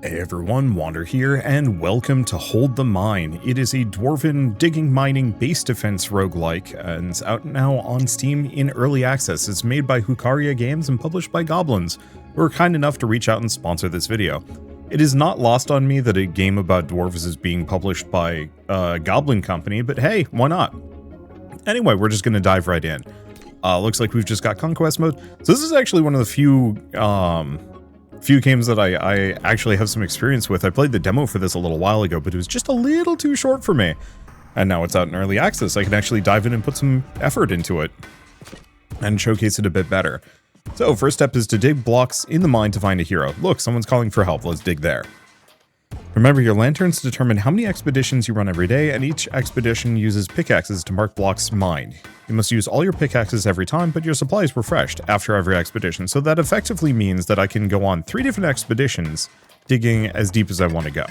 Hey everyone, Wander here, and welcome to Hold the Mine. It is a Dwarven digging mining base defense roguelike, and it's out now on Steam in early access. It's made by Hukaria Games and published by Goblins, who are kind enough to reach out and sponsor this video. It is not lost on me that a game about dwarves is being published by a Goblin company, but hey, why not? Anyway, we're just going to dive right in. Looks like we've just got Conquest mode. So this is actually one of the few games that I actually have some experience with. I played the demo for this a little while ago, but it was just a little too short for me. And now it's out in early access. I can actually dive in and put some effort into it and showcase it a bit better. So first step is to dig blocks in the mine to find a hero. Look, someone's calling for help. Let's dig there. Remember, your lanterns determine how many expeditions you run every day, and each expedition uses pickaxes to mark blocks mined. You must use all your pickaxes every time, but your supplies refreshed after every expedition, so that effectively means that I can go on 3 different expeditions, digging as deep as I want to go.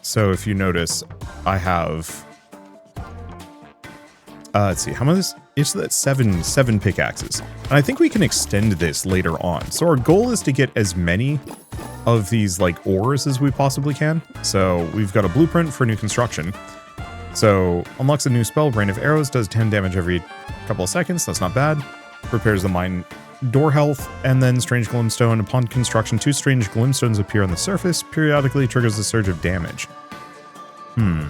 So if you notice, I have... let's see, how much is... It's that seven pickaxes. And I think we can extend this later on. So our goal is to get as many of these like ores as we possibly can. So we've got a blueprint for new construction. So unlocks a new spell, Rain of Arrows, does 10 damage every couple of seconds. That's not bad. Repairs the mine door health, and then Strange Glintstone. Upon construction, 2 Strange Glintstones appear on the surface. Periodically triggers a surge of damage. I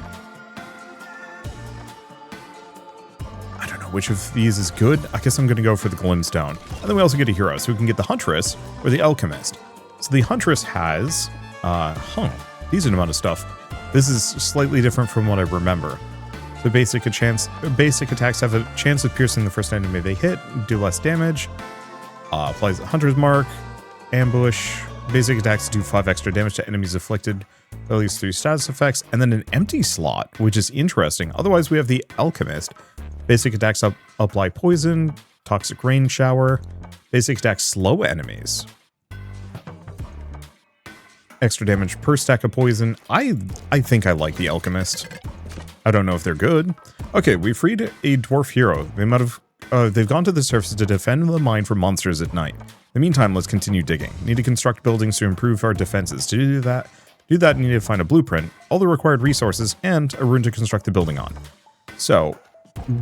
don't know which of these is good. I guess I'm going to go for the Glintstone. And then we also get a hero, so we can get the Huntress or the Alchemist. So the Huntress has, decent amount of stuff. This is slightly different from what I remember. So basic attacks have a chance of piercing the first enemy they hit, do less damage. Applies a Hunter's Mark, Ambush. Basic attacks do 5 extra damage to enemies afflicted, at least 3 status effects, and then an empty slot, which is interesting. Otherwise, we have the Alchemist. Basic attacks apply poison, toxic rain shower. Basic attacks slow enemies. Extra damage per stack of poison. I think I like the Alchemist. I don't know if they're good. Okay, we freed a dwarf hero. They've gone to the surface to defend the mine from monsters at night. In the meantime, let's continue digging. Need to construct buildings to improve our defenses. To do that, you need to find a blueprint, all the required resources, and a rune to construct the building on. So,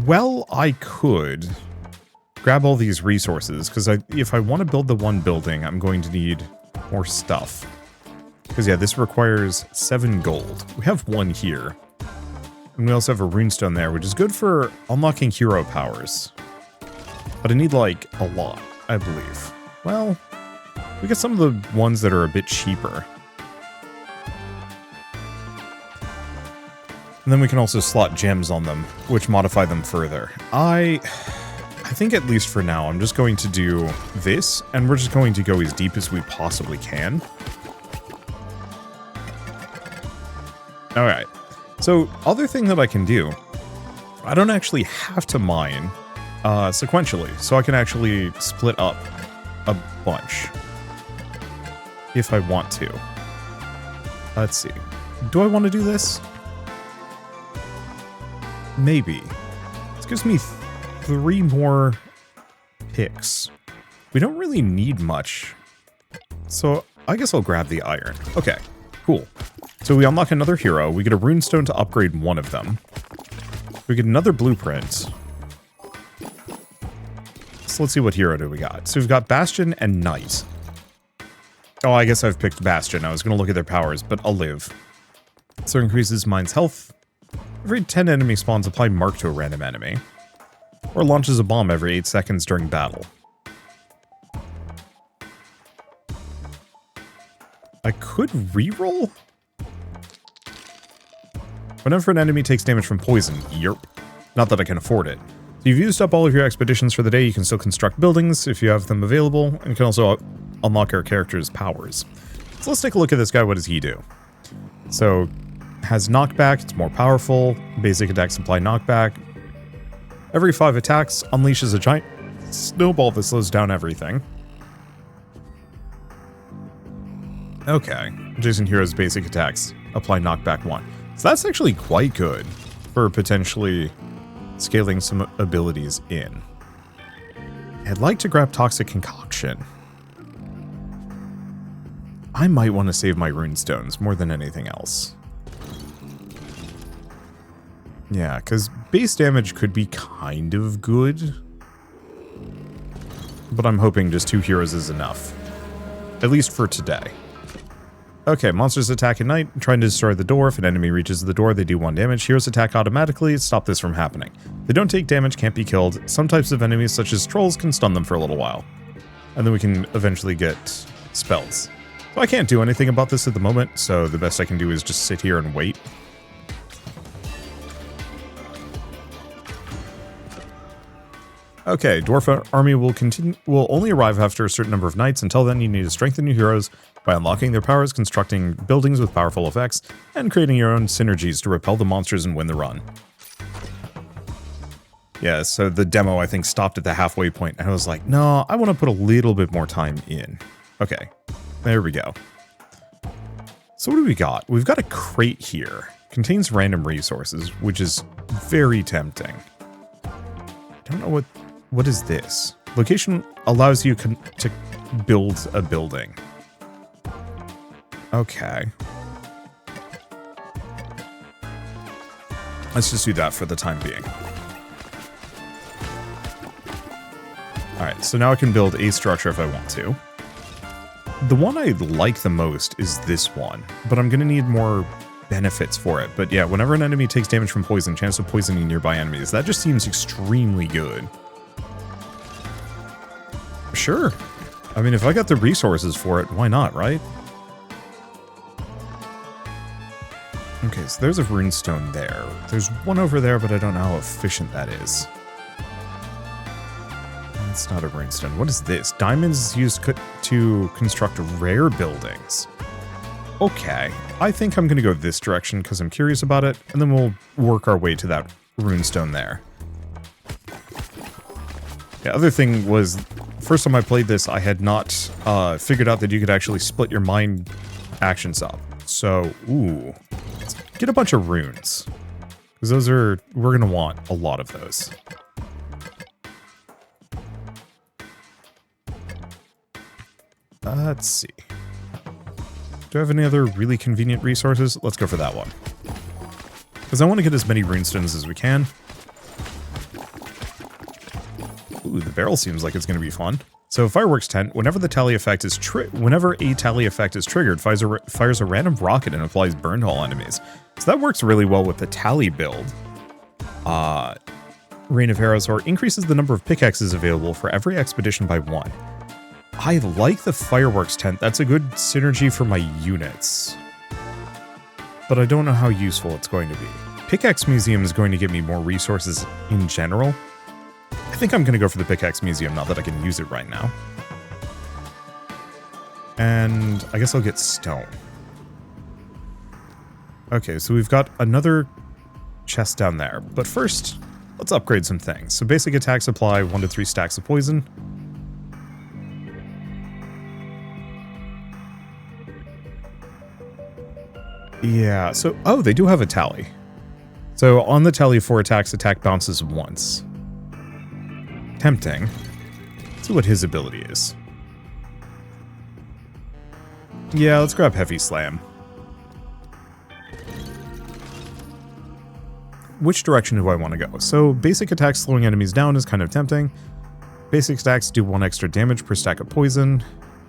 well, I could grab all these resources, because if I want to build the one building, I'm going to need more stuff. Because, yeah, this requires 7 gold. We have 1 here. And we also have a runestone there, which is good for unlocking hero powers. But I need, like, a lot, I believe. Well, we get some of the ones that are a bit cheaper. And then we can also slot gems on them, which modify them further. I think at least for now, I'm just going to do this, and we're just going to go as deep as we possibly can. Alright, so other thing that I can do, I don't actually have to mine sequentially, so I can actually split up a bunch if I want to. Let's see, do I want to do this? Maybe. This gives me 3 more picks. We don't really need much, so I guess I'll grab the iron. Okay, cool. So we unlock another hero, we get a runestone to upgrade one of them. We get another blueprint. So let's see what hero do we got. So we've got Bastion and Knight. Oh, I guess I've picked Bastion. I was going to look at their powers, but I'll live. So increases mine's health. Every 10 enemy spawns, apply mark to a random enemy. Or launches a bomb every 8 seconds during battle. I could reroll? Whenever an enemy takes damage from poison, yerp. Not that I can afford it. So you've used up all of your expeditions for the day, you can still construct buildings if you have them available, and you can also unlock our character's powers. So let's take a look at this guy, what does he do? So, has knockback, it's more powerful, basic attacks apply knockback. Every 5 attacks unleashes a giant snowball that slows down everything. Okay, adjacent heroes' basic attacks apply knockback 1. So that's actually quite good for potentially scaling some abilities in. I'd like to grab Toxic Concoction. I might want to save my runestones more than anything else. Yeah, because base damage could be kind of good. But I'm hoping just 2 heroes is enough. At least for today. Okay, monsters attack at night, trying to destroy the door. If an enemy reaches the door, they do 1 damage. Heroes attack automatically, stop this from happening. They don't take damage, can't be killed. Some types of enemies, such as trolls, can stun them for a little while. And then we can eventually get spells. So I can't do anything about this at the moment, so the best I can do is just sit here and wait. Okay, Dwarf Army will only arrive after a certain number of nights. Until then, you need to strengthen your heroes by unlocking their powers, constructing buildings with powerful effects, and creating your own synergies to repel the monsters and win the run. Yeah, so the demo, I think, stopped at the halfway point, and I was like, no, I want to put a little bit more time in. Okay, there we go. So what do we got? We've got a crate here. Contains random resources, which is very tempting. I don't know what is this? Location allows you to build a building. Okay. Let's just do that for the time being. Alright, so now I can build a structure if I want to. The one I like the most is this one, but I'm going to need more benefits for it. But yeah, whenever an enemy takes damage from poison, chance of poisoning nearby enemies, that just seems extremely good. Sure. I mean, if I got the resources for it, why not, right? Okay, so there's a runestone there. There's one over there, but I don't know how efficient that is. That's not a runestone. What is this? Diamonds used to construct rare buildings. Okay, I think I'm going to go this direction because I'm curious about it, and then we'll work our way to that runestone there. The other thing was, first time I played this, I had not figured out that you could actually split your mind actions up. So, ooh, let's get a bunch of runes. Because those are, we're going to want a lot of those. Let's see. Do I have any other really convenient resources? Let's go for that one. Because I want to get as many runestones as we can. Ooh, the barrel seems like it's going to be fun. So Fireworks Tent, whenever a tally effect is triggered, fires a random rocket and applies burn to all enemies. So that works really well with the tally build. Rain of Arrows, or increases the number of pickaxes available for every expedition by 1. I like the Fireworks Tent. That's a good synergy for my units. But I don't know how useful it's going to be. Pickaxe Museum is going to give me more resources in general. I think I'm going to go for the Pickaxe Museum now that I can use it right now. And I guess I'll get stone. Okay, so we've got another chest down there. But first, let's upgrade some things. So basic attack supply, 1 to 3 stacks of poison. Yeah, so, oh, they do have a tally. So on the tally for attacks, attack bounces once. Tempting. Let's see what his ability is. Yeah, let's grab Heavy Slam. Which direction do I want to go? So basic attacks slowing enemies down is kind of tempting. Basic stacks do 1 extra damage per stack of poison.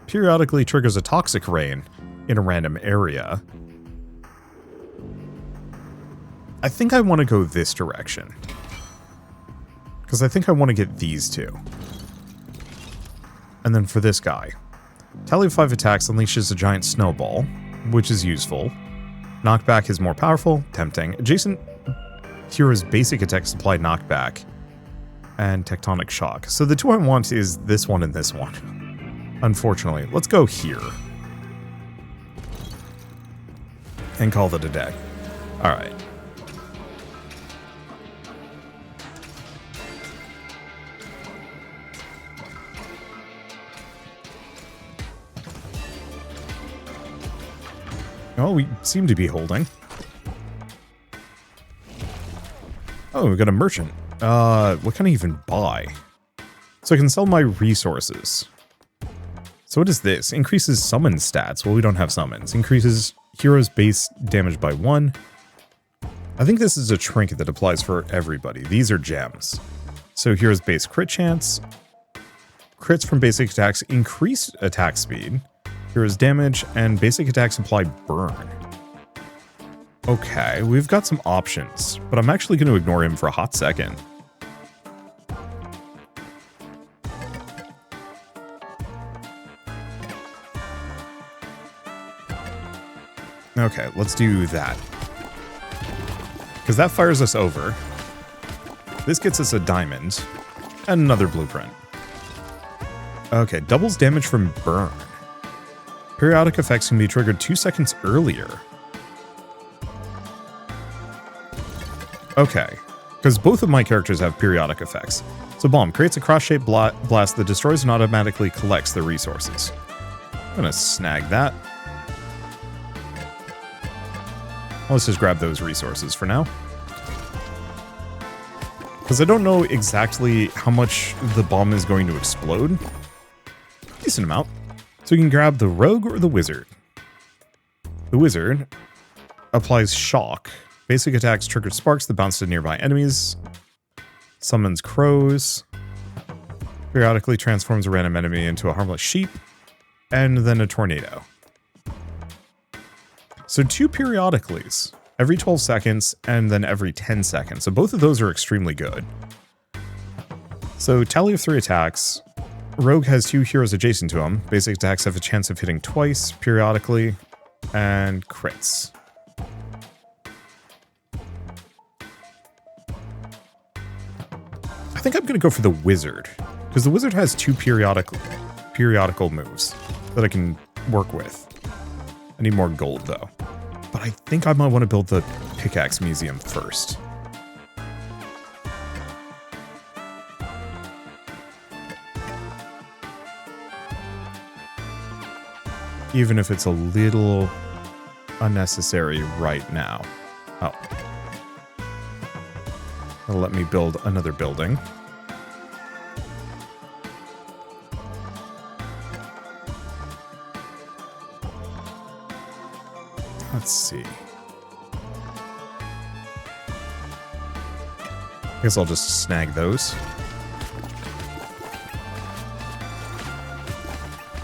Periodically triggers a toxic rain in a random area. I think I want to go this direction. Because I think I want to get these two. And then for this guy. Tally of 5 attacks unleashes a giant snowball, which is useful. Knockback is more powerful, tempting. Adjacent heroes' basic attacks supply knockback. And Tectonic Shock. So the two I want is this one and this one. Unfortunately. Let's go here. And call it a day. Alright. Oh, we seem to be holding. Oh, we got a merchant. What can I even buy? So I can sell my resources. So what is this? Increases summon stats. Well, we don't have summons. Increases hero's base damage by 1. I think this is a trinket that applies for everybody. These are gems. So hero's base crit chance. Crits from basic attacks increase attack speed. Hero's damage and basic attacks apply burn. Okay, we've got some options, but I'm actually going to ignore him for a hot second. Okay, let's do that. Because that fires us over. This gets us a diamond. And another blueprint. Okay, doubles damage from burn. Periodic effects can be triggered 2 seconds earlier. Okay, because both of my characters have periodic effects. So Bomb creates a cross-shaped blast that destroys and automatically collects the resources. I'm going to snag that. Let's just grab those resources for now. Because I don't know exactly how much the bomb is going to explode. Decent amount. So we can grab the rogue or the wizard. The wizard applies shock. Basic attacks trigger sparks that bounce to nearby enemies. Summons crows. Periodically transforms a random enemy into a harmless sheep. And then a tornado. So 2 periodicallys, every 12 seconds and then every 10 seconds. So both of those are extremely good. So tally of 3 attacks. Rogue has 2 heroes adjacent to him. Basic attacks have a chance of hitting twice, periodically, and crits. I think I'm going to go for the wizard, because the wizard has 2 periodical moves that I can work with. I need more gold, though. But I think I might want to build the pickaxe museum first. Even if it's a little unnecessary right now. Oh. That'll let me build another building. Let's see. I guess I'll just snag those.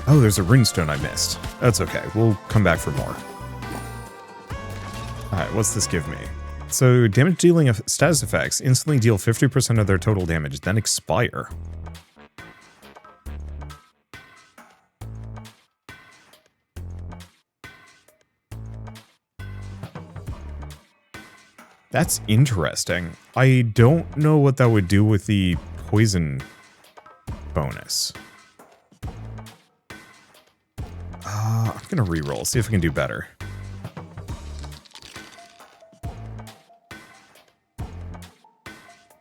Oh, there's a runestone I missed. That's okay. We'll come back for more. Alright, what's this give me? So, damage dealing status effects instantly deal 50% of their total damage, then expire. That's interesting. I don't know what that would do with the poison bonus. I'm gonna reroll, see if we can do better.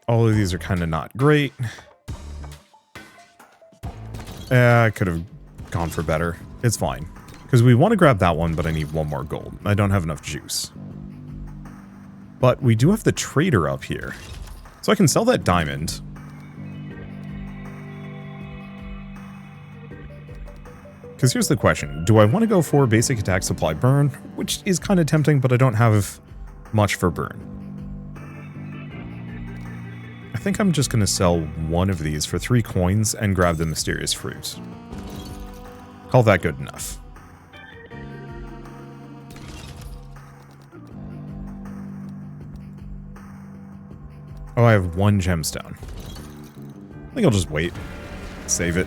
All of these are kind of not great. I could have gone for better. It's fine. Because we want to grab that one, but I need 1 more gold. I don't have enough juice. But we do have the trader up here. So I can sell that diamond. Because here's the question. Do I want to go for basic attack supply burn? Which is kind of tempting, but I don't have much for burn. I think I'm just going to sell one of these for 3 coins and grab the mysterious fruit. Call that good enough. Oh, I have 1 gemstone. I think I'll just wait. Save it.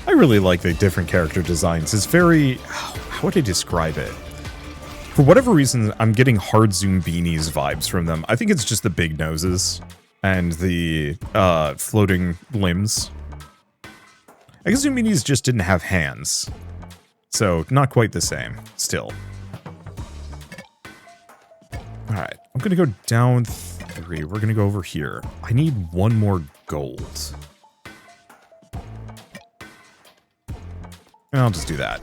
I really like the different character designs. It's very... how would I describe it? For whatever reason, I'm getting hard zoom beanies vibes from them. I think it's just the big noses and the floating limbs. I guess zoom beanies just didn't have hands. So, not quite the same. Still. Alright, I'm gonna go down 3. We're gonna go over here. I need 1 more gold. And I'll just do that.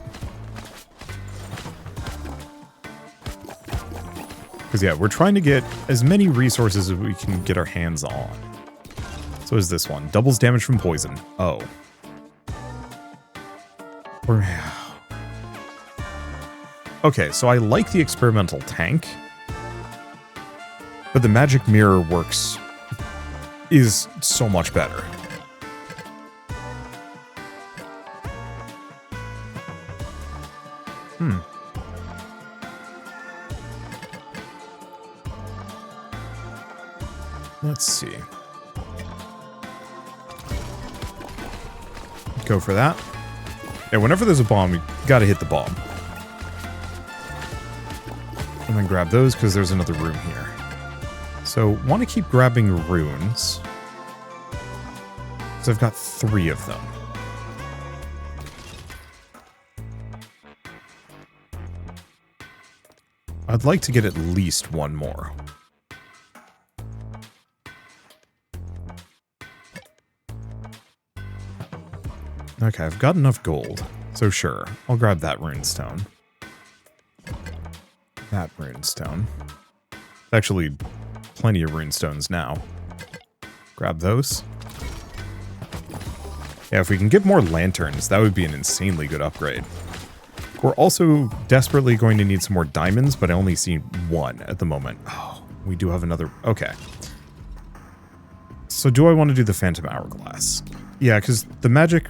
Because, yeah, we're trying to get as many resources as we can get our hands on. So is this one. Doubles damage from poison. Oh. Okay, so I like the experimental tank. But the magic mirror is so much better. Let's see. Go for that. Yeah, whenever there's a bomb, you gotta hit the bomb. And then grab those, because there's another room here. So, want to keep grabbing runes. Because I've got 3 of them. I'd like to get at least 1 more. Okay, I've got enough gold. So sure, I'll grab that runestone. That runestone. Actually, plenty of runestones now. Grab those. Yeah, if we can get more lanterns, that would be an insanely good upgrade. We're also desperately going to need some more diamonds, but I only see 1 at the moment. Oh, we do have another... Okay. So do I want to do the Phantom Hourglass? Yeah, because the magic...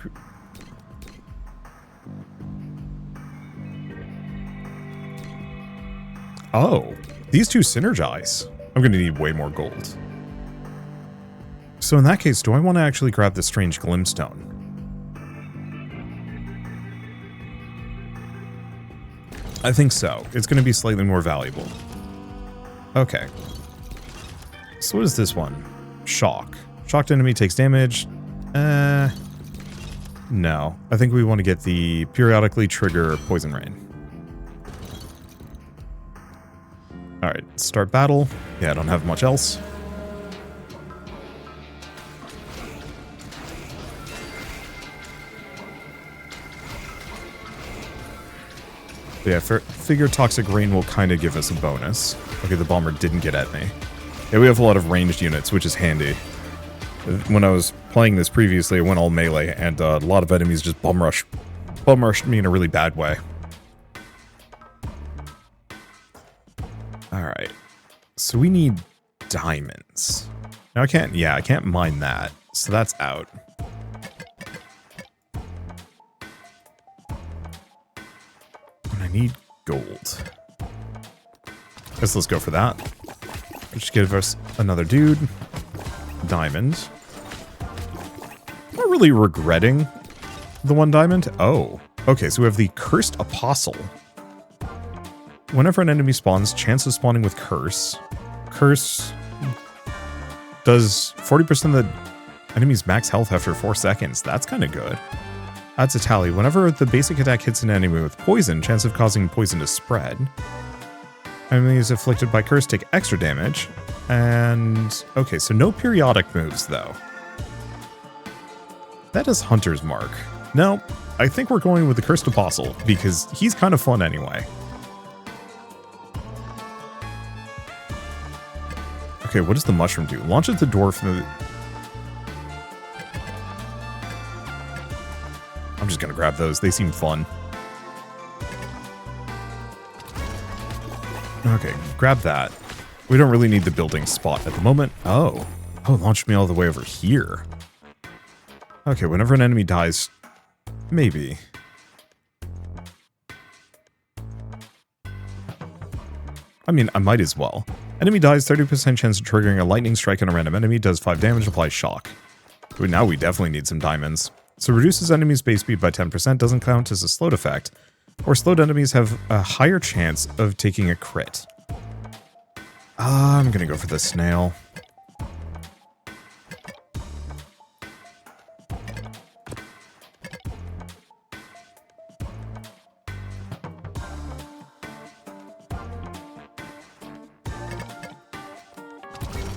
Oh, these 2 synergize. I'm going to need way more gold. So in that case, do I want to actually grab the Strange Glimstone? I think so. It's going to be slightly more valuable. Okay. So what is this one? Shock. Shocked enemy takes damage. No. I think we want to get the periodically trigger Poison Rain. Alright, start battle. Yeah, I don't have much else. Yeah, figure Toxic Rain will kind of give us a bonus. Okay, the bomber didn't get at me. Yeah, we have a lot of ranged units, which is handy. When I was playing this previously, I went all melee, and a lot of enemies just bum rushed me in a really bad way. Alright. So we need diamonds. Now I can't mine that. So that's out. And I need gold. Guess let's go for that. Just give us another dude. Diamond. I'm not really regretting the 1 diamond. Oh. Okay, so we have the Cursed Apostle. Whenever an enemy spawns, chance of spawning with Curse. Curse does 40% of the enemy's max health after 4 seconds. That's kind of good. Adds a tally. Whenever the basic attack hits an enemy with poison, chance of causing poison to spread. Enemies afflicted by Curse take extra damage. And... okay, so no periodic moves, though. That is Hunter's Mark. No, I think we're going with the Cursed Apostle, because he's kind of fun anyway. Okay, what does the mushroom do? Launch at the dwarf. I'm just gonna grab those. They seem fun. Okay, grab that. We don't really need the building spot at the moment. Oh, launched me all the way over here. Okay, whenever an enemy dies, maybe. I mean, I might as well. Enemy dies, 30% chance of triggering a lightning strike on a random enemy, does 5 damage, applies shock. But now we definitely need some diamonds. So reduces enemies' base speed by 10%, doesn't count as a slowed effect. Or slowed enemies have a higher chance of taking a crit. I'm gonna go for the snail.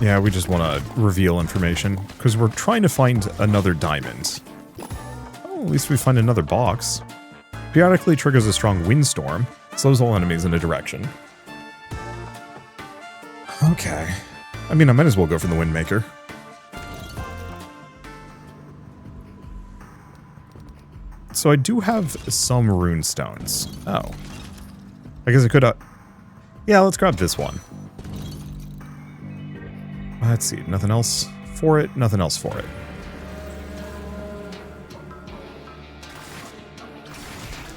Yeah, we just want to reveal information, because we're trying to find another diamond. Oh, at least we find another box. Periodically triggers a strong windstorm, slows all enemies in a direction. Okay. I mean, I might as well go for the Windmaker. So I do have some rune stones. Oh. I guess I could yeah, let's grab this one. Let's see. Nothing else for it. Nothing else for it.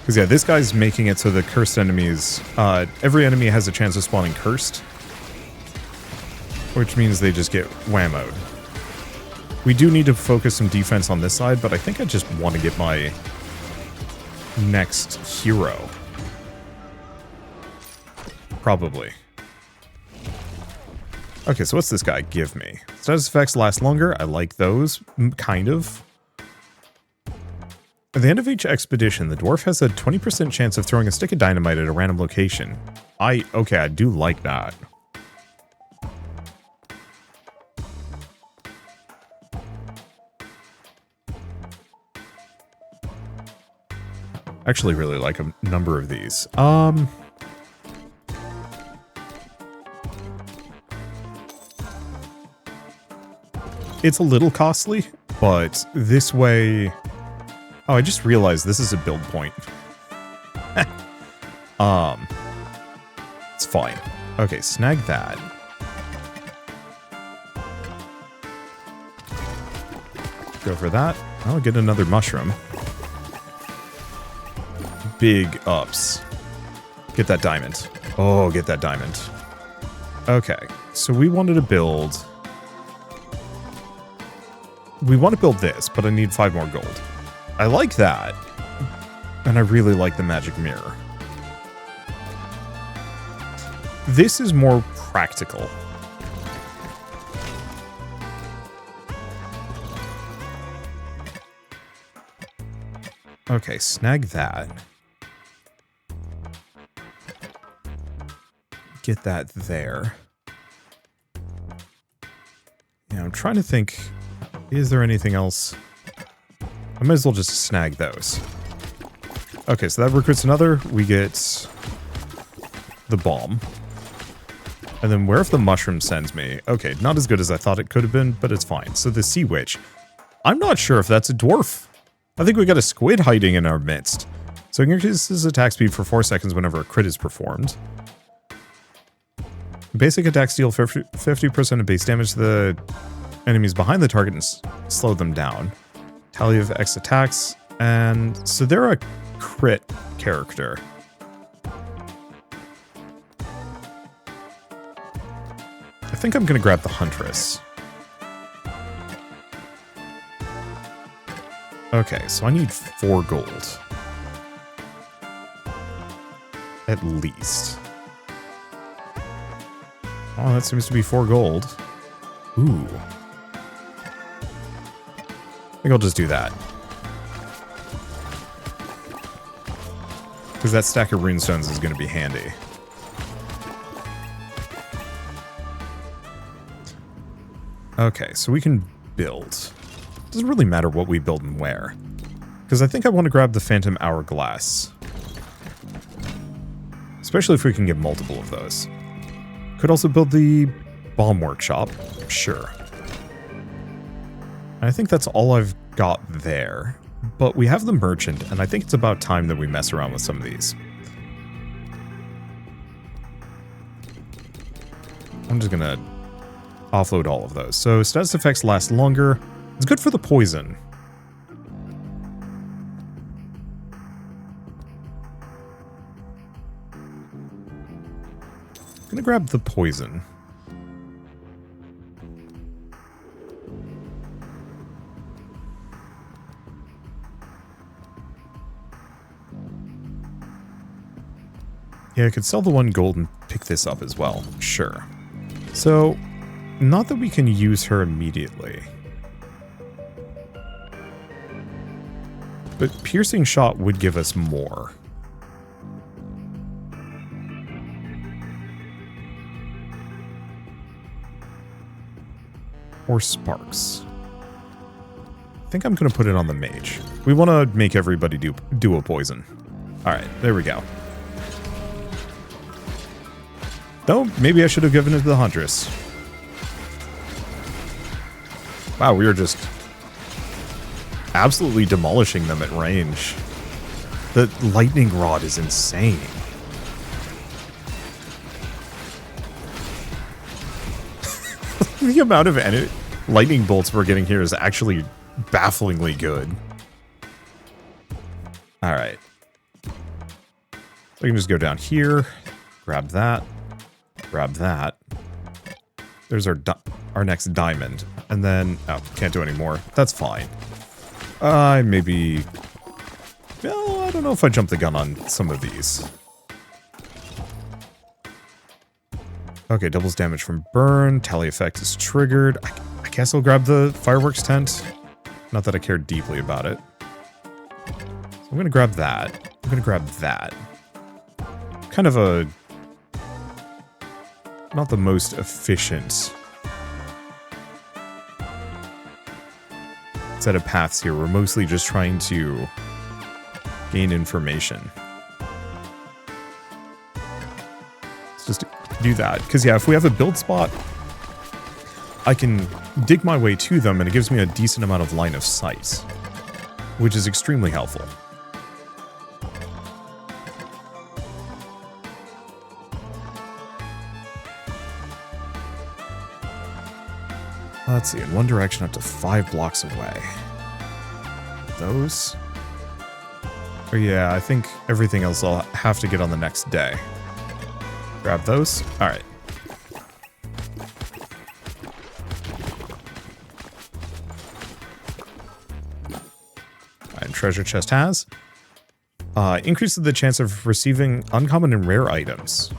Because yeah, this guy's making it so the cursed enemies, every enemy has a chance of spawning cursed, which means they just get whammoed. We do need to focus some defense on this side, but I think I just want to get my next hero. Probably. Okay, so what's this guy give me? Status effects last longer. I like those, kind of. At the end of each expedition, the dwarf has a 20% chance of throwing a stick of dynamite at a random location. Okay, I do like that. Actually really like a number of these. It's a little costly, but this way... Oh, I just realized this is a build point. It's fine. Okay, snag that. Go for that. I'll get another mushroom. Big ups. Get that diamond. Oh, get that diamond. Okay, so we wanted to build... We want to build this, but I need 5 more gold. I like that. And I really like the magic mirror. This is more practical. Okay, snag that. Get that there. Yeah, I'm trying to think, is there anything else? I might as well just snag those. Okay, so that recruits another. We get the bomb. And then where if the mushroom sends me? Okay, not as good as I thought it could have been, but it's fine. So the sea witch. I'm not sure if that's a dwarf. I think we got a squid hiding in our midst. So it increases attack speed for 4 seconds whenever a crit is performed. Basic attacks deal 50% of base damage to the enemies behind the target and slow them down. Tally of X attacks. And so they're a crit character. I think I'm going to grab the Huntress. Okay, so I need 4 gold. At least. Oh, that seems to be 4 gold. Ooh. I think I'll just do that. Because that stack of runestones is going to be handy. Okay, so we can build. Doesn't really matter what we build and where. Because I think I want to grab the Phantom Hourglass. Especially if we can get multiple of those. Could also build the Bomb Workshop. Sure. I think that's all I've got there. But we have the Merchant, and I think it's about time that we mess around with some of these. I'm just gonna offload all of those. So status effects last longer. It's good for the poison. I'm gonna grab the poison. Yeah, I could sell the 1 gold and pick this up as well. Sure. So, not that we can use her immediately. But piercing shot would give us more. Or sparks. I think I'm going to put it on the mage. We want to make everybody do a poison. Alright, there we go. Though, maybe I should have given it to the Huntress. Wow, we are just absolutely demolishing them at range. The lightning rod is insane. The amount of lightning bolts we're getting here is actually bafflingly good. Alright. We can just go down here, grab that, grab that. There's our next diamond. And then, oh, can't do any more. That's fine. Maybe... Well, I don't know if I jumped the gun on some of these. Okay, doubles damage from burn. Tally effect is triggered. I guess I'll grab the fireworks tent. Not that I care deeply about it. So I'm going to grab that. I'm going to grab that. Kind of a... Not the most efficient set of paths here. We're mostly just trying to gain information. Let's just do that. Because, yeah, if we have a build spot, I can dig my way to them, and it gives me a decent amount of line of sight, which is extremely helpful. Let's see, in one direction up to 5 blocks away. Those? Oh yeah, I think everything else I'll have to get on the next day. Grab those. Alright. And treasure chest has. Increases the chance of receiving uncommon and rare items.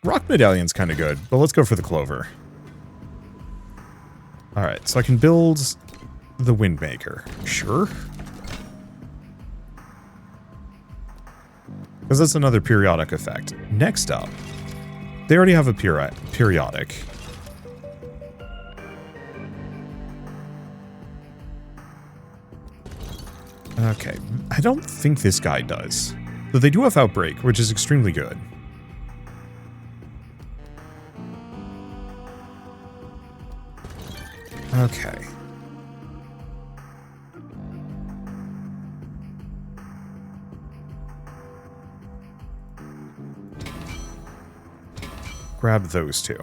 Rock Medallion's kind of good, but let's go for the Clover. Alright, so I can build the Windmaker. Sure. Because that's another periodic effect. Next up, they already have a periodic. Okay, I don't think this guy does. But they do have Outbreak, which is extremely good. Okay. Grab those two.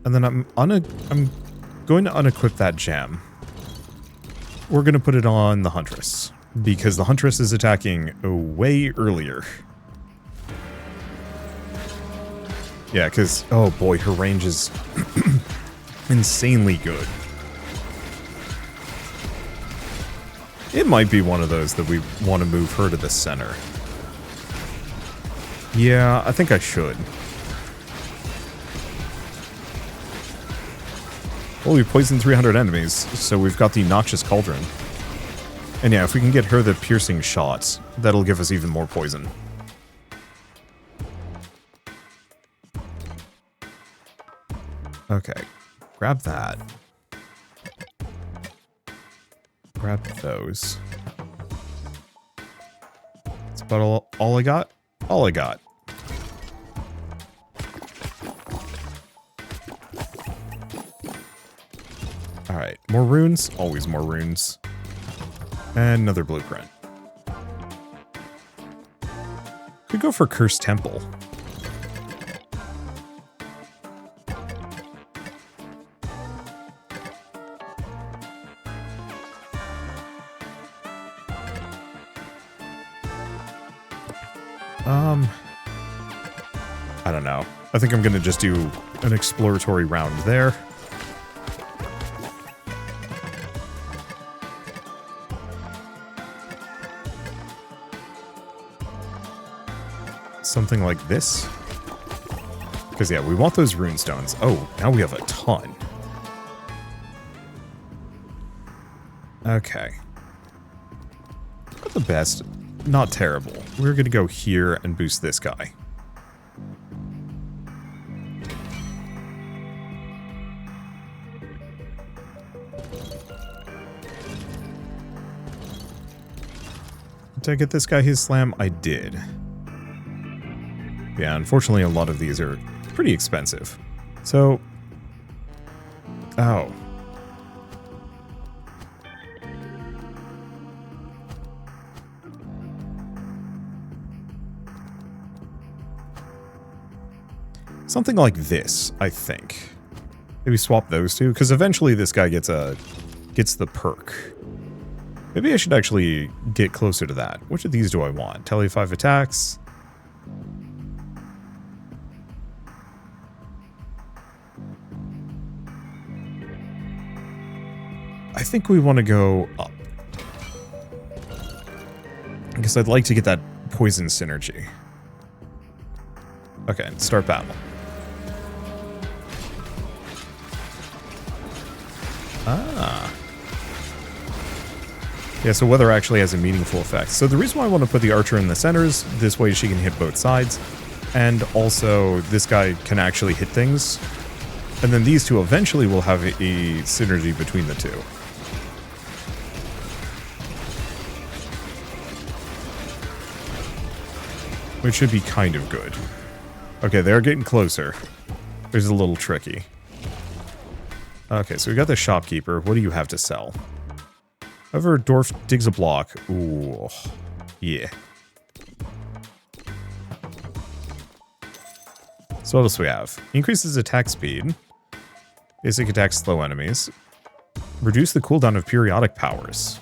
And then I'm going to unequip that gem. We're going to put it on the Huntress, because the Huntress is attacking way earlier. Yeah, because, oh boy, her range is insanely good. It might be one of those that we want to move her to the center. Yeah, I think I should. Well, we poisoned 300 enemies, so we've got the Noxious Cauldron. And yeah, if we can get her the piercing shots, that'll give us even more poison. Okay, grab that. Grab those. That's about all I got? All I got. Alright, more runes? Always more runes. And another blueprint. Could go for Cursed Temple. I don't know. I think I'm gonna just do an exploratory round there. Something like this. Because, yeah, we want those rune stones. Oh, now we have a ton. Okay. Not the best. Not terrible. We're going to go here and boost this guy. Did I get this guy his slam? I did. Yeah, unfortunately a lot of these are pretty expensive. So... Oh. Something like this, I think. Maybe swap those two, because eventually this guy gets the perk. Maybe I should actually get closer to that. Which of these do I want? Tele 5 attacks. I think we want to go up. Because I'd like to get that poison synergy. Okay, start battle. Ah. Yeah, so weather actually has a meaningful effect. So the reason why I want to put the archer in the center is this way she can hit both sides. And also, this guy can actually hit things. And then these two eventually will have a synergy between the two. Which should be kind of good. Okay, they're getting closer. It's a little tricky. Okay, so we got the shopkeeper. What do you have to sell? However, dwarf digs a block. Ooh, yeah. So what else do we have? Increases attack speed. Basic attack slow enemies. Reduce the cooldown of periodic powers.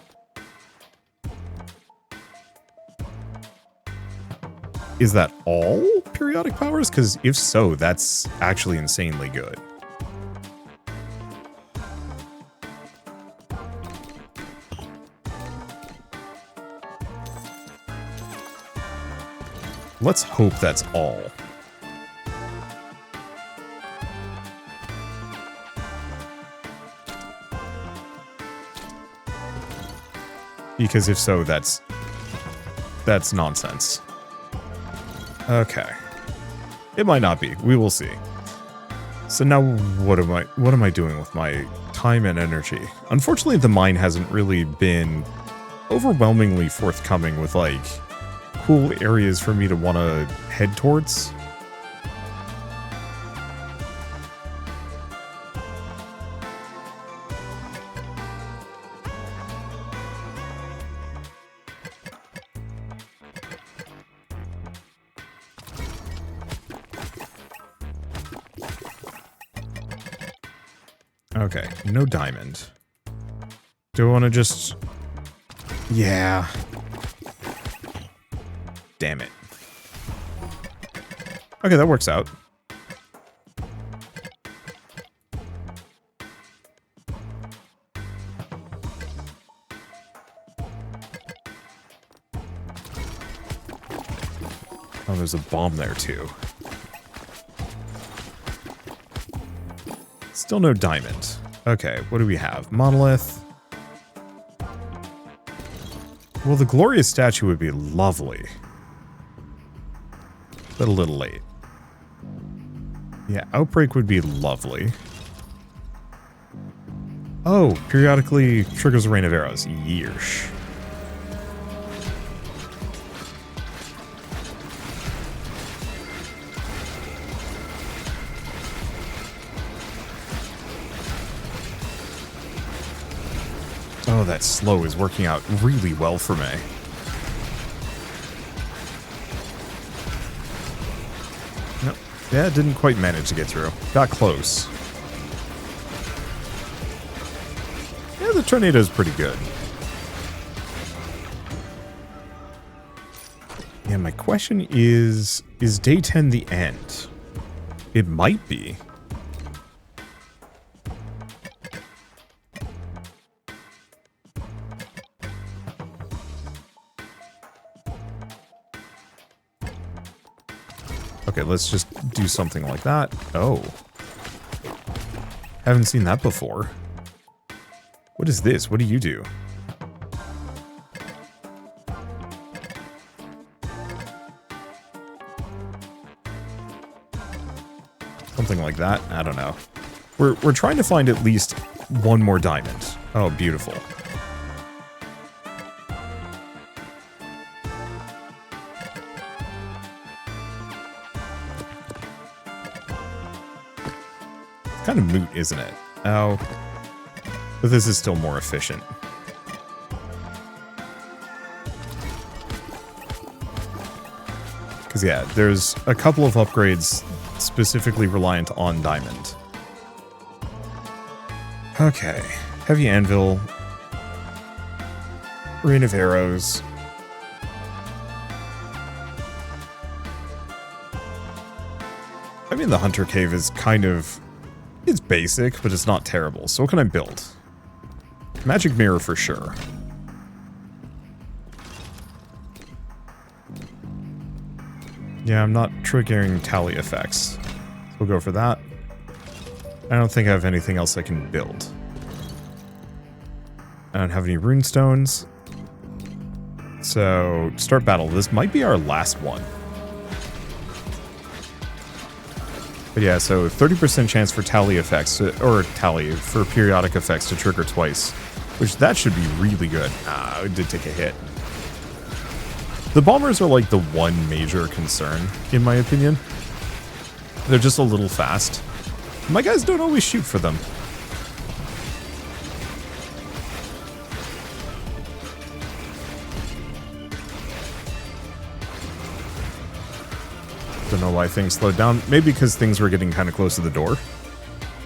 Is that all periodic powers? Because if so, that's actually insanely good. Let's hope that's all. Because if so, that's nonsense. Okay. It might not be. We will see. So now what am I doing with my time and energy? Unfortunately, the mine hasn't really been overwhelmingly forthcoming with like cool areas for me to want to head towards. Okay, no diamond. Do I want to just... Yeah. Damn it. Okay, that works out. Oh, there's a bomb there too. Still no diamond. Okay, what do we have? Monolith. Well, the glorious statue would be lovely. But a little late. Yeah, outbreak would be lovely. Oh, periodically triggers a rain of arrows. Yeesh. Oh, that slow is working out really well for me. Nope. Yeah, didn't quite manage to get through. Got close. Yeah, the tornado's pretty good. Yeah, my question is day 10 the end? It might be. Okay, let's just do something like that. Oh. Haven't seen that before. What is this? What do you do? Something like that? I don't know. We're trying to find at least one more diamond. Oh, beautiful. kind of moot, isn't it? Oh, but this is still more efficient. Because yeah, there's a couple of upgrades specifically reliant on diamond. Okay, heavy anvil, rain of arrows. I mean, the hunter cave is kind of, it's basic, but it's not terrible. So what can I build? Magic mirror for sure. Yeah, I'm not triggering tally effects. So we'll go for that. I don't think I have anything else I can build. I don't have any rune stones. So, start battle. This might be our last one. But yeah, so 30% chance for tally effects, or tally, for periodic effects to trigger twice. Which, that should be really good. Ah, it did take a hit. The bombers are like the one major concern, in my opinion. They're just a little fast. My guys don't always shoot for them. Don't know why things slowed down. Maybe because things were getting kind of close to the door.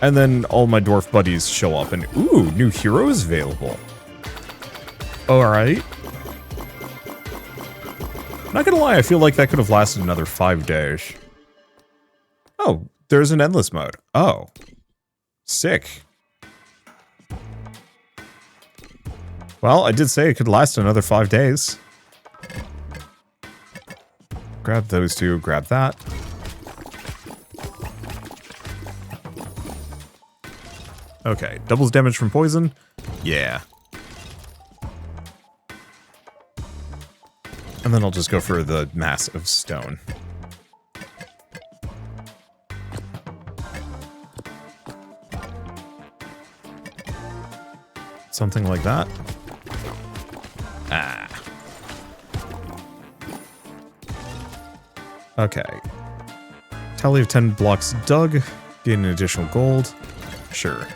And then all my dwarf buddies show up and, ooh, new heroes available. Alright. Not gonna lie, I feel like that could have lasted another 5 days. Oh, there's an endless mode. Oh. Sick. Well, I did say it could last another 5 days. Grab those two, grab that. Okay, doubles damage from poison? Yeah. And then I'll just go for the mass of stone. Something like that. Ah. Okay. Tally of 10 blocks dug. Gain an additional gold. Sure.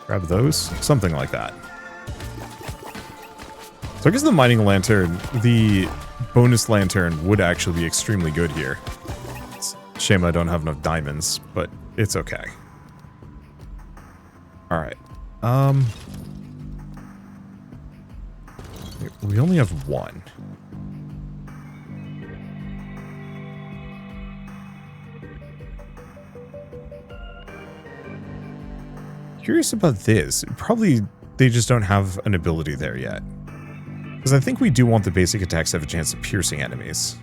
Grab those. Something like that. So I guess the mining lantern, the bonus lantern would actually be extremely good here. It's a shame I don't have enough diamonds, but it's okay. Alright. We only have one. Curious about this. Probably they just don't have an ability there yet. Because I think we do want the basic attacks to have a chance of piercing enemies.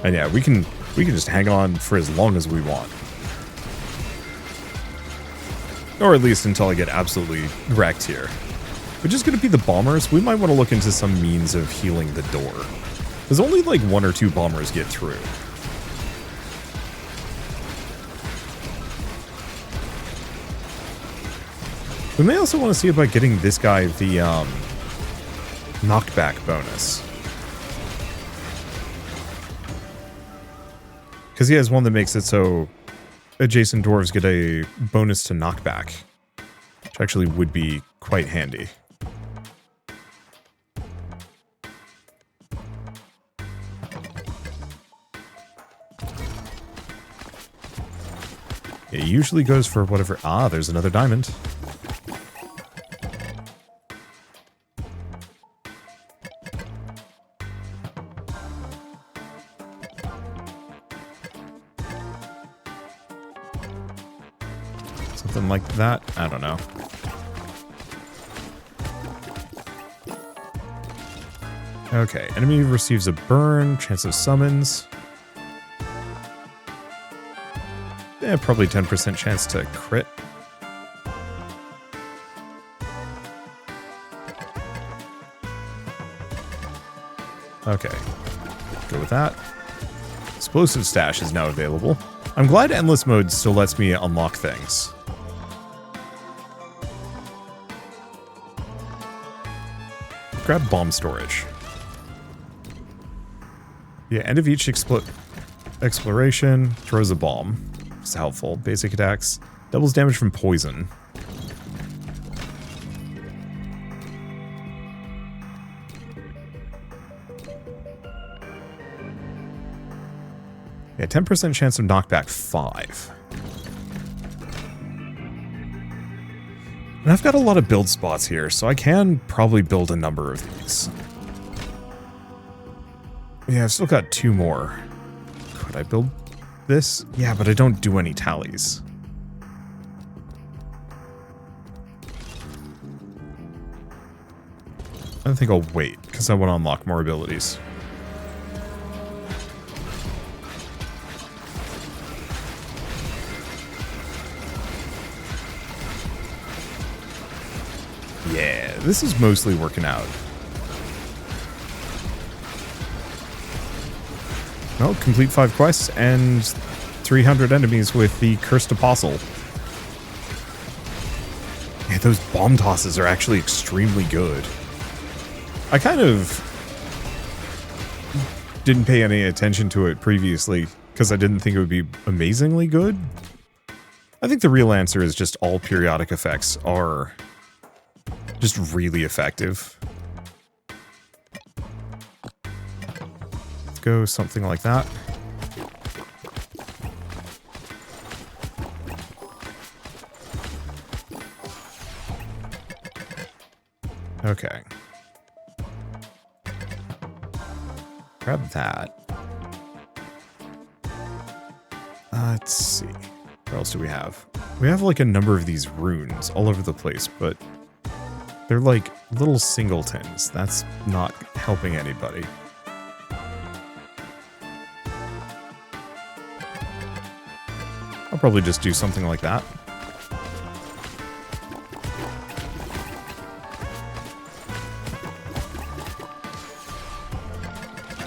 And yeah, we can just hang on for as long as we want. Or at least until I get absolutely wrecked here. Which is going to be the bombers. We might want to look into some means of healing the door. Because only like 1 or 2 bombers get through. We may also want to see about getting this guy the knockback bonus. Because he has one that makes it so adjacent dwarves get a bonus to knockback. Which actually would be quite handy. It usually goes for whatever... Ah, there's another diamond. Something like that. I don't know. Okay, enemy receives a burn, chance of summons. Yeah, probably 10% chance to crit. Okay, go with that. Explosive stash is now available. I'm glad endless mode still lets me unlock things. Grab bomb storage. Yeah, end of each exploration throws a bomb. It's helpful. Basic attacks. Doubles damage from poison. Yeah, 10% chance of knockback 5. And I've got a lot of build spots here, so I can probably build a number of these. Yeah, I've still got 2 more. Could I build this? Yeah, but I don't do any tallies. I think I'll wait, because I want to unlock more abilities. Yeah, this is mostly working out. Well, complete 5 quests and 300 enemies with the Cursed Apostle. Yeah, those bomb tosses are actually extremely good. I kind of didn't pay any attention to it previously because I didn't think it would be amazingly good. I think the real answer is just all periodic effects are just really effective. Let's go something like that. Okay. Grab that. Let's see. What else do we have? We have like a number of these runes all over the place, but they're like little singletons. That's not helping anybody. I'll probably just do something like that.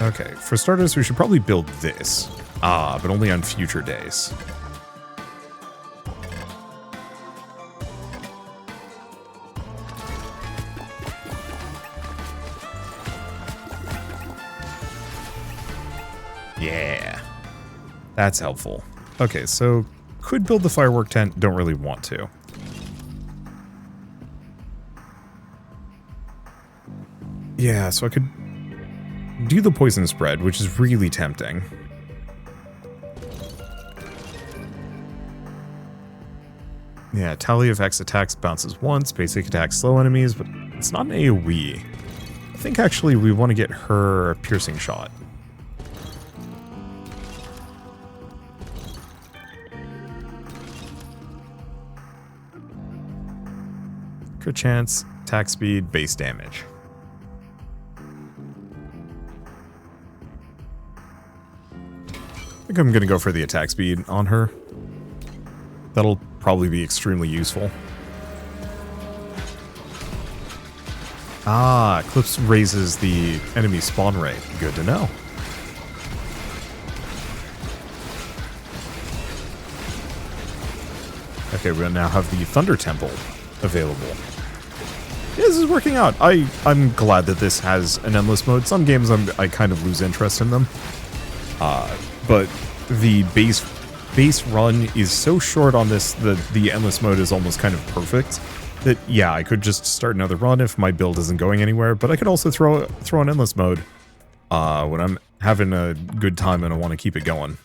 Okay, for starters, we should probably build this. But only on future days. Yeah, that's helpful. Okay, so could build the firework tent, don't really want to. Yeah, so I could do the poison spread, which is really tempting. Yeah, tally of X attacks bounces once, basic attacks slow enemies, but it's not an AoE. I think actually we want to get her a piercing shot. Crit chance, attack speed, base damage. I think I'm going to go for the attack speed on her. That'll probably be extremely useful. Ah, Eclipse raises the enemy spawn rate. Good to know. Okay, we now have the Thunder Temple available. Yeah, this is working out. I'm glad that this has an endless mode. Some games I kind of lose interest in them. But the base run is so short on this that the endless mode is almost kind of perfect. That, yeah, I could just start another run if my build isn't going anywhere, but I could also throw an endless mode when I'm having a good time and I want to keep it going.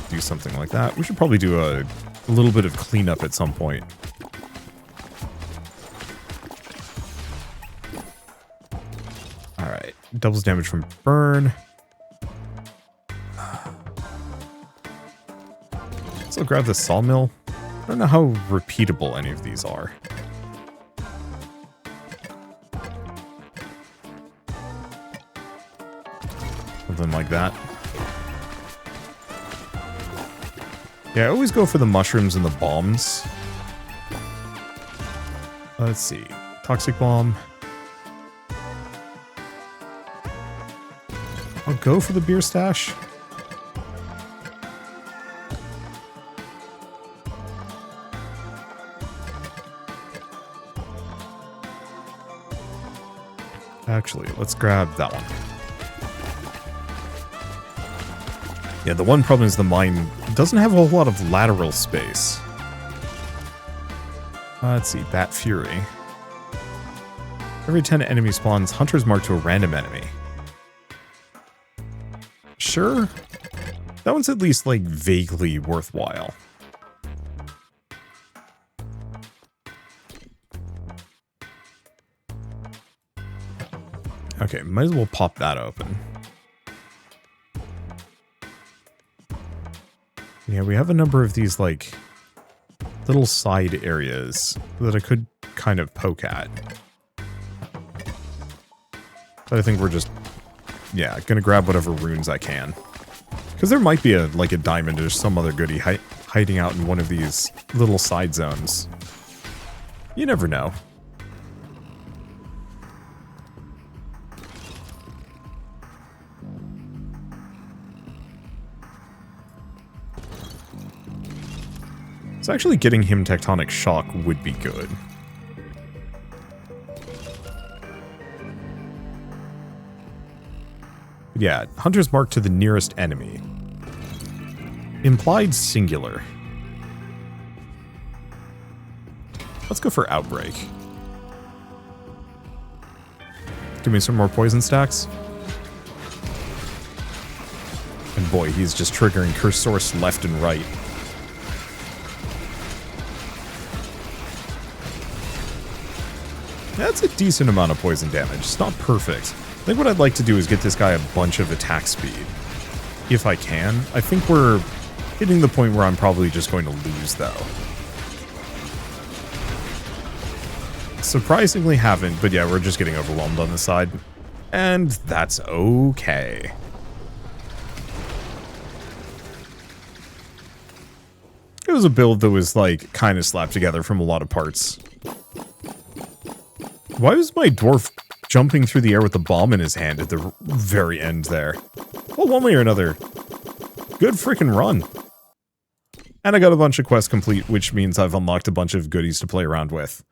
Do something like that. We should probably do a little bit of cleanup at some point. Alright, doubles damage from burn. So grab the sawmill. I don't know how repeatable any of these are. Something like that. Yeah, I always go for the mushrooms and the bombs. Let's see. Toxic bomb. I'll go for the beer stash. Actually, let's grab that one. Yeah, the one problem is the mine doesn't have a whole lot of lateral space. Let's see, Bat Fury. Every 10 enemy spawns, hunters mark to a random enemy. Sure. That one's at least, like, vaguely worthwhile. Okay, might as well pop that open. Yeah, we have a number of these, like, little side areas that I could kind of poke at. But I think we're just, yeah, gonna grab whatever runes I can. Because there might be, like a diamond or some other goodie hiding out in one of these little side zones. You never know. So actually getting him Tectonic Shock would be good. Yeah, Hunter's Mark to the nearest enemy. Implied singular. Let's go for Outbreak. Give me some more poison stacks. And boy, he's just triggering Curse Source left and right. That's a decent amount of poison damage. It's not perfect. I think what I'd like to do is get this guy a bunch of attack speed. If I can. I think we're hitting the point where I'm probably just going to lose, though. Surprisingly haven't, but yeah, we're just getting overwhelmed on this side. And that's okay. It was a build that was, like, kind of slapped together from a lot of parts. Why was my dwarf jumping through the air with the bomb in his hand at the very end there? Well, one way or another, good freaking run. And I got a bunch of quests complete, which means I've unlocked a bunch of goodies to play around with.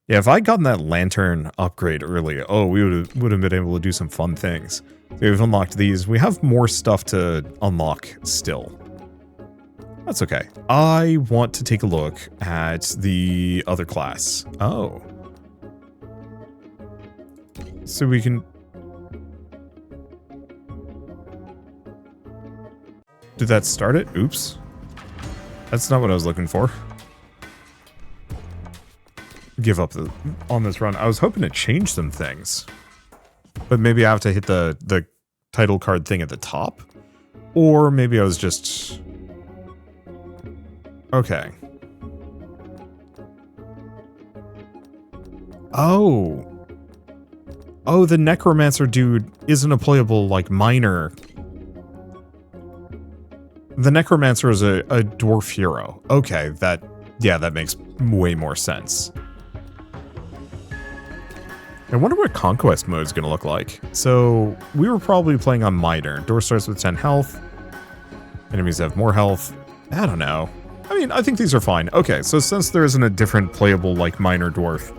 Yeah, if I'd gotten that lantern upgrade early, oh, we would have been able to do some fun things. So we've unlocked these. We have more stuff to unlock still. That's okay. I want to take a look at the other class. Oh. So we can... Did that start it? Oops. That's not what I was looking for. Give up on this run. I was hoping to change some things. But maybe I have to hit the title card thing at the top? Or maybe I was just... Okay. Oh. Oh, the Necromancer dude isn't a playable, like, miner. The Necromancer is a dwarf hero. Okay, that makes way more sense. I wonder what Conquest mode is going to look like. So, we were probably playing on miner. Door starts with 10 health. Enemies have more health. I don't know. I mean, I think these are fine. Okay, so since there isn't a different playable, like, miner dwarf,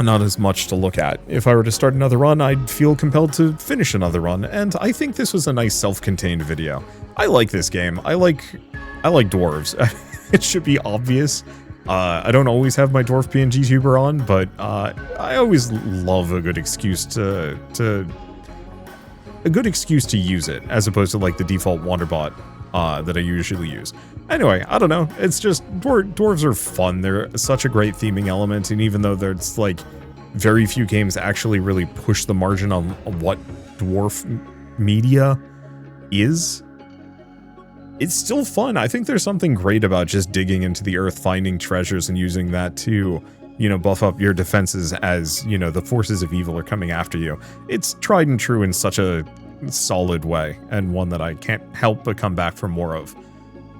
not as much to look at. If I were to start another run, I'd feel compelled to finish another run, and I think this was a nice self-contained video. I like this game. I like dwarves. It should be obvious. I don't always have my dwarf PNG tuber on, but I always love a good excuse to use it, as opposed to like the default Wanderbot that I usually use. Anyway, I don't know. It's just dwarves are fun. They're such a great theming element, and even though there's like very few games actually really push the margin on what dwarf media is, it's still fun. I think there's something great about just digging into the earth, finding treasures, and using that to, you know, buff up your defenses as, you know, the forces of evil are coming after you. It's tried and true in such a solid way, and one that I can't help but come back for more of.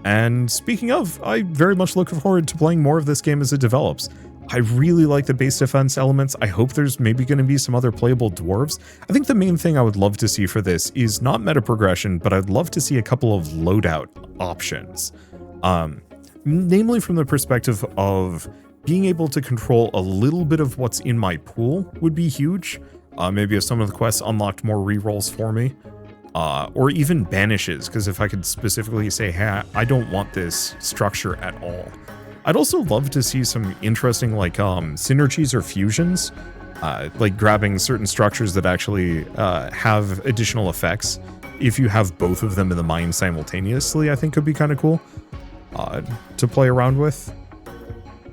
And speaking of, I very much look forward to playing more of this game as it develops. I really like the base defense elements. I hope there's maybe going to be some other playable dwarves. I think the main thing I would love to see for this is not meta progression, but I'd love to see a couple of loadout options. Namely from the perspective of being able to control a little bit of what's in my pool would be huge. Maybe if some of the quests unlocked more rerolls for me. Or even banishes, because if I could specifically say, hey, I don't want this structure at all. I'd also love to see some interesting, like, synergies or fusions, like grabbing certain structures that actually have additional effects. If you have both of them in the mine simultaneously, I think could be kind of cool to play around with.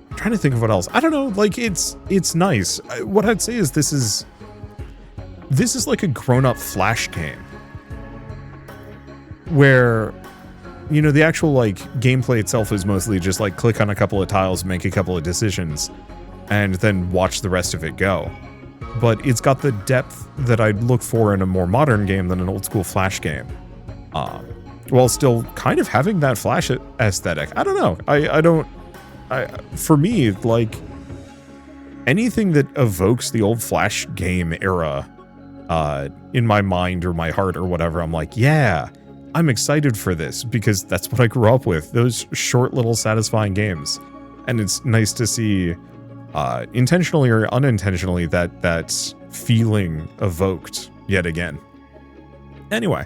I'm trying to think of what else. I don't know, like, it's nice. What I'd say is this is like a grown-up Flash game, where, you know, the actual, like, gameplay itself is mostly just, like, click on a couple of tiles, make a couple of decisions, and then watch the rest of it go. But it's got the depth that I'd look for in a more modern game than an old-school Flash game. While still kind of having that Flash aesthetic. I don't know. For me, like, anything that evokes the old Flash game era in my mind or my heart or whatever, I'm like, yeah, I'm excited for this, because that's what I grew up with, those short little satisfying games. And it's nice to see, intentionally or unintentionally, that feeling evoked yet again. Anyway,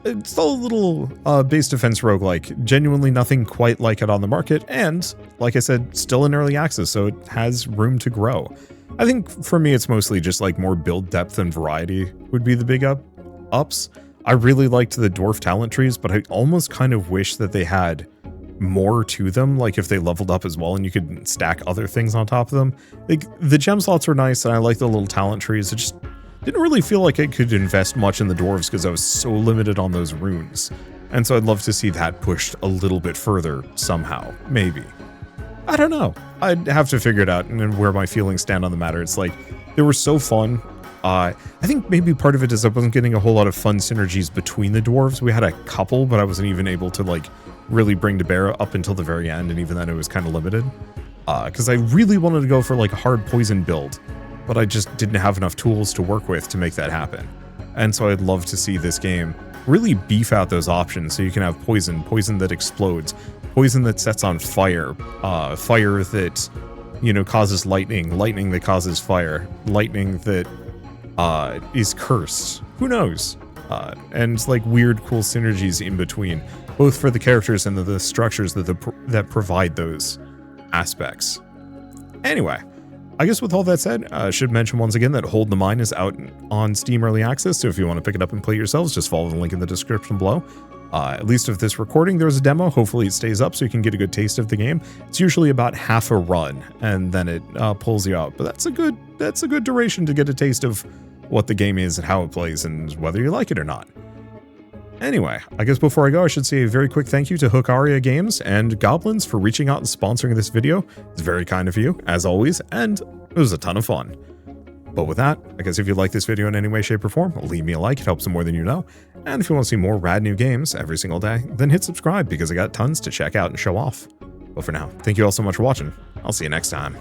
it's a little base defense roguelike, genuinely nothing quite like it on the market, and, like I said, still in early access, so it has room to grow. I think for me it's mostly just like more build depth and variety would be the big ups. I really liked the dwarf talent trees, but I almost kind of wish that they had more to them, like if they leveled up as well and you could stack other things on top of them. Like, the gem slots are nice, and I like the little talent trees. It just didn't really feel like I could invest much in the dwarves because I was so limited on those runes. And so I'd love to see that pushed a little bit further somehow, maybe. I don't know. I'd have to figure it out and where my feelings stand on the matter. It's like, they were so fun. I think maybe part of it is I wasn't getting a whole lot of fun synergies between the dwarves. We had a couple, but I wasn't even able to, like, really bring to bear up until the very end, and even then it was kind of limited. Because I really wanted to go for, like, a hard poison build, but I just didn't have enough tools to work with to make that happen. And so I'd love to see this game really beef out those options, so you can have poison that explodes, poison that sets on fire, fire that, you know, causes lightning that causes fire, lightning that is cursed. Who knows? And like weird, cool synergies in between, both for the characters and the structures that provide those aspects. Anyway, I guess with all that said, I should mention once again that Hold the Mine is out on Steam Early Access, so if you want to pick it up and play yourselves, just follow the link in the description below. At least of this recording, there's a demo. Hopefully it stays up so you can get a good taste of the game. It's usually about half a run, and then it pulls you out. But that's a good duration to get a taste of what the game is and how it plays and whether you like it or not. Anyway, I guess before I go, I should say a very quick thank you to Horde Games and Goblins for reaching out and sponsoring this video. It's very kind of you, as always, and it was a ton of fun. But with that, I guess if you like this video in any way, shape, or form, leave me a like. It helps more than you know. And if you want to see more rad new games every single day, then hit subscribe, because I got tons to check out and show off. But for now, thank you all so much for watching. I'll see you next time.